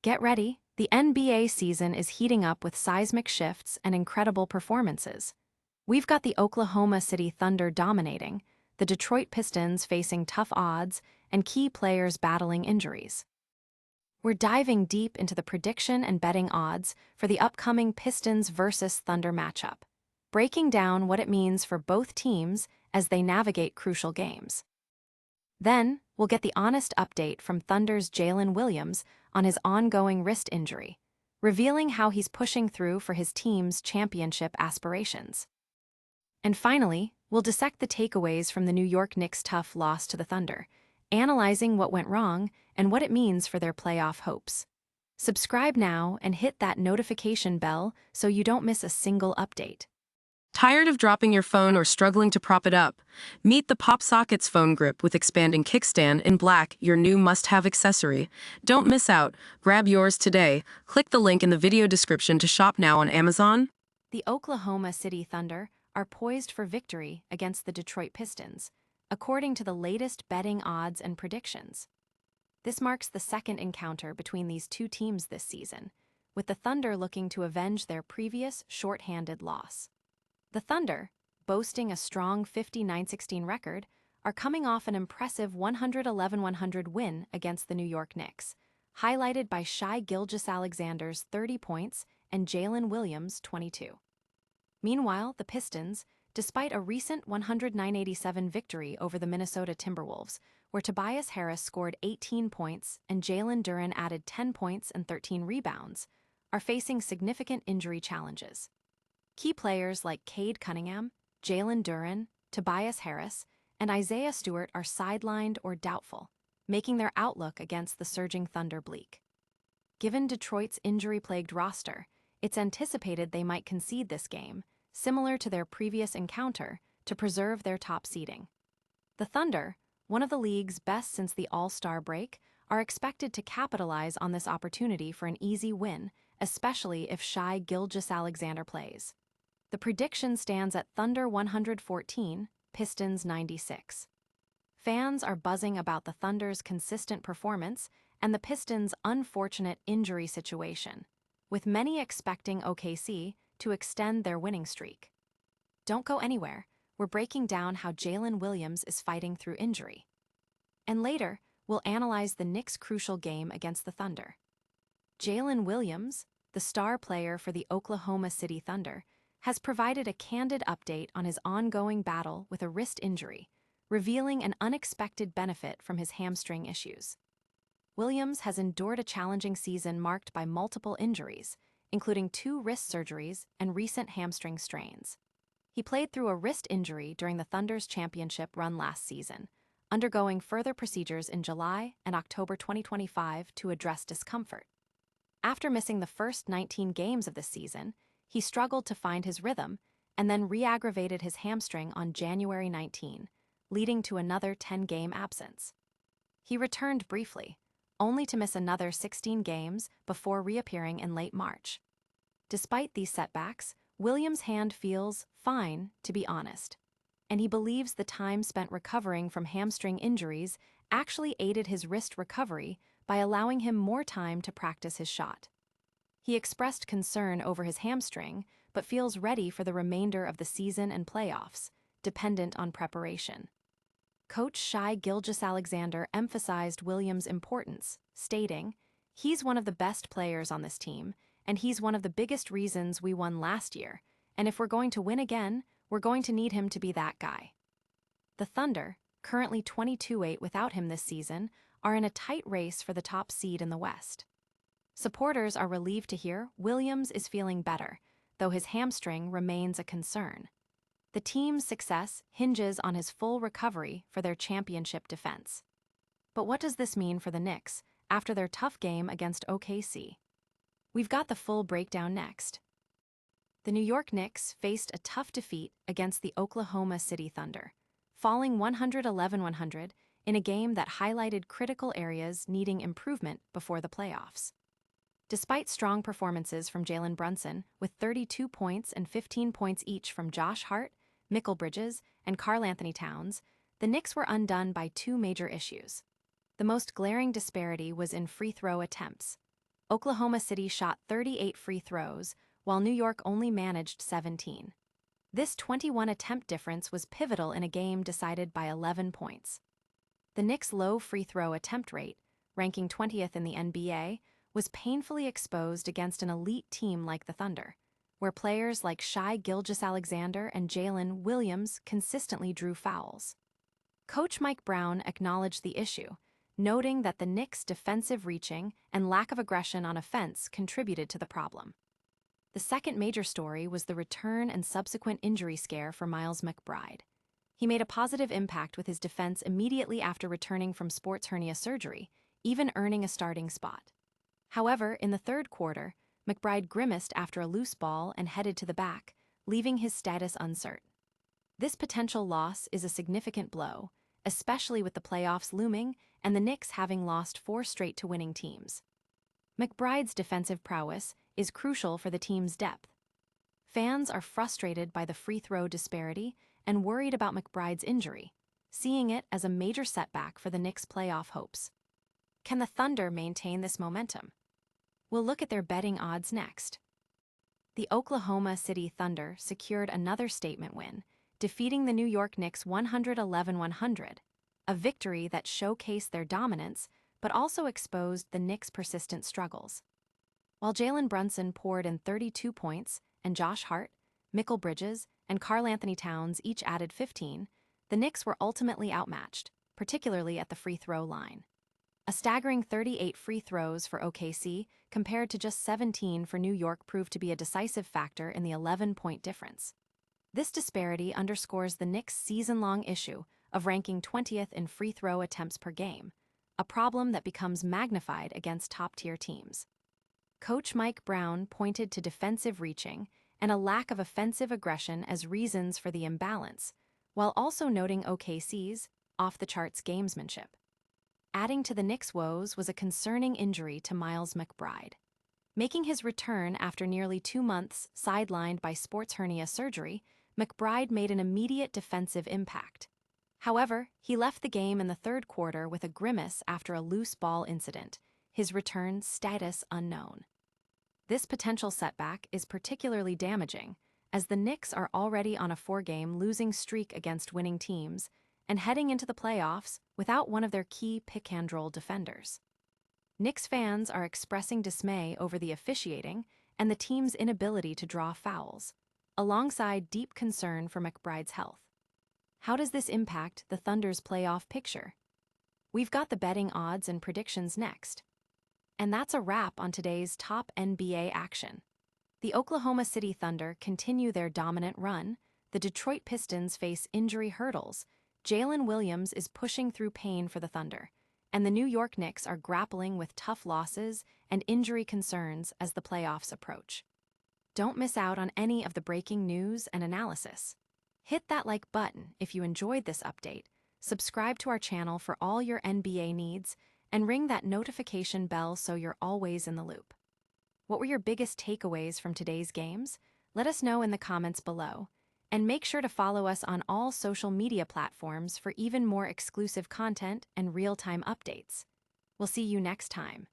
Get ready, the NBA season is heating up with seismic shifts and incredible performances. We've got the Oklahoma City Thunder dominating, the Detroit Pistons facing tough odds, and key players battling injuries. We're diving deep into the prediction and betting odds for the upcoming Pistons versus Thunder matchup, breaking down what it means for both teams as they navigate crucial games. Then, we'll get the honest update from Thunder's Jalen Williams on his ongoing wrist injury, revealing how he's pushing through for his team's championship aspirations. And finally, we'll dissect the takeaways from the New York Knicks' tough loss to the Thunder, analyzing what went wrong and what it means for their playoff hopes. Subscribe now and hit that notification bell so you don't miss a single update. Tired of dropping your phone or struggling to prop it up? Meet the PopSockets phone grip with expanding kickstand in black, your new must-have accessory. Don't miss out. Grab yours today. Click the link in the video description to shop now on Amazon. The Oklahoma City Thunder are poised for victory against the Detroit Pistons, according to the latest betting odds and predictions. This marks the second encounter between these two teams this season, with the Thunder looking to avenge their previous short-handed loss. The Thunder, boasting a strong 59-16 record, are coming off an impressive 111-100 win against the New York Knicks, highlighted by Shai Gilgeous-Alexander's 30 points and Jalen Williams' 22. Meanwhile, the Pistons, despite a recent 109-87 victory over the Minnesota Timberwolves, where Tobias Harris scored 18 points and Jalen Duren added 10 points and 13 rebounds, are facing significant injury challenges. Key players like Cade Cunningham, Jalen Duren, Tobias Harris, and Isaiah Stewart are sidelined or doubtful, making their outlook against the surging Thunder bleak. Given Detroit's injury-plagued roster, it's anticipated they might concede this game, similar to their previous encounter, to preserve their top seeding. The Thunder, one of the league's best since the All-Star break, are expected to capitalize on this opportunity for an easy win, especially if Shai Gilgeous-Alexander plays. The prediction stands at Thunder 114, Pistons 96. Fans are buzzing about the Thunder's consistent performance and the Pistons' unfortunate injury situation, with many expecting OKC to extend their winning streak. Don't go anywhere, we're breaking down how Jalen Williams is fighting through injury. And later, we'll analyze the Knicks' crucial game against the Thunder. Jalen Williams, the star player for the Oklahoma City Thunder, has provided a candid update on his ongoing battle with a wrist injury, revealing an unexpected benefit from his hamstring issues. Williams has endured a challenging season marked by multiple injuries, including 2 wrist surgeries and recent hamstring strains. He played through a wrist injury during the Thunder's championship run last season, undergoing further procedures in July and October 2025 to address discomfort. After missing the first 19 games of the season, he struggled to find his rhythm and then re-aggravated his hamstring on January 19, leading to another 10-game absence. He returned briefly, only to miss another 16 games before reappearing in late March. Despite these setbacks, Williams' hand feels fine, to be honest, and he believes the time spent recovering from hamstring injuries actually aided his wrist recovery by allowing him more time to practice his shot. He expressed concern over his hamstring, but feels ready for the remainder of the season and playoffs, dependent on preparation. Coach Shai Gilgeous-Alexander emphasized Williams' importance, stating, "He's one of the best players on this team, and he's one of the biggest reasons we won last year, and if we're going to win again, we're going to need him to be that guy." The Thunder, currently 22-8 without him this season, are in a tight race for the top seed in the West. Supporters are relieved to hear Williams is feeling better, though his hamstring remains a concern. The team's success hinges on his full recovery for their championship defense. But what does this mean for the Knicks after their tough game against OKC? We've got the full breakdown next. The New York Knicks faced a tough defeat against the Oklahoma City Thunder, falling 111-100 in a game that highlighted critical areas needing improvement before the playoffs. Despite strong performances from Jalen Brunson, with 32 points and 15 points each from Josh Hart, Mikal Bridges, and Karl-Anthony Towns, the Knicks were undone by 2 major issues. The most glaring disparity was in free throw attempts. Oklahoma City shot 38 free throws, while New York only managed 17. This 21 attempt difference was pivotal in a game decided by 11 points. The Knicks' low free throw attempt rate, ranking 20th in the NBA, was painfully exposed against an elite team like the Thunder, where players like Shai Gilgeous-Alexander and Jalen Williams consistently drew fouls. Coach Mike Brown acknowledged the issue, noting that the Knicks' defensive reaching and lack of aggression on offense contributed to the problem. The second major story was the return and subsequent injury scare for Miles McBride. He made a positive impact with his defense immediately after returning from sports hernia surgery, even earning a starting spot. However, in the third quarter, McBride grimaced after a loose ball and headed to the back, leaving his status uncertain. This potential loss is a significant blow, especially with the playoffs looming and the Knicks having lost 4 straight to winning teams. McBride's defensive prowess is crucial for the team's depth. Fans are frustrated by the free throw disparity and worried about McBride's injury, seeing it as a major setback for the Knicks' playoff hopes. Can the Thunder maintain this momentum? We'll look at their betting odds next. The Oklahoma City Thunder secured another statement win, defeating the New York Knicks 111-100, a victory that showcased their dominance but also exposed the Knicks' persistent struggles. While Jalen Brunson poured in 32 points and Josh Hart, Mikal Bridges, and Karl-Anthony Towns each added 15, the Knicks were ultimately outmatched, particularly at the free throw line. A staggering 38 free throws for OKC compared to just 17 for New York proved to be a decisive factor in the 11-point difference. This disparity underscores the Knicks' season-long issue of ranking 20th in free throw attempts per game, a problem that becomes magnified against top-tier teams. Coach Mike Brown pointed to defensive reaching and a lack of offensive aggression as reasons for the imbalance, while also noting OKC's off-the-charts gamesmanship. Adding to the Knicks' woes was a concerning injury to Miles McBride. Making his return after nearly 2 months sidelined by sports hernia surgery, McBride made an immediate defensive impact. However, he left the game in the third quarter with a grimace after a loose ball incident, his return status unknown. This potential setback is particularly damaging, as the Knicks are already on a 4-game losing streak against winning teams and heading into the playoffs without one of their key pick-and-roll defenders. Knicks fans are expressing dismay over the officiating and the team's inability to draw fouls, alongside deep concern for McBride's health. How does this impact the Thunder's playoff picture? We've got the betting odds and predictions next. And that's a wrap on today's top NBA action. The Oklahoma City Thunder continue their dominant run, the Detroit Pistons face injury hurdles, Jalen Williams is pushing through pain for the Thunder, and the New York Knicks are grappling with tough losses and injury concerns as the playoffs approach. Don't miss out on any of the breaking news and analysis. Hit that like button if you enjoyed this update, subscribe to our channel for all your NBA needs, and ring that notification bell so you're always in the loop. What were your biggest takeaways from today's games? Let us know in the comments below. And make sure to follow us on all social media platforms for even more exclusive content and real-time updates. We'll see you next time.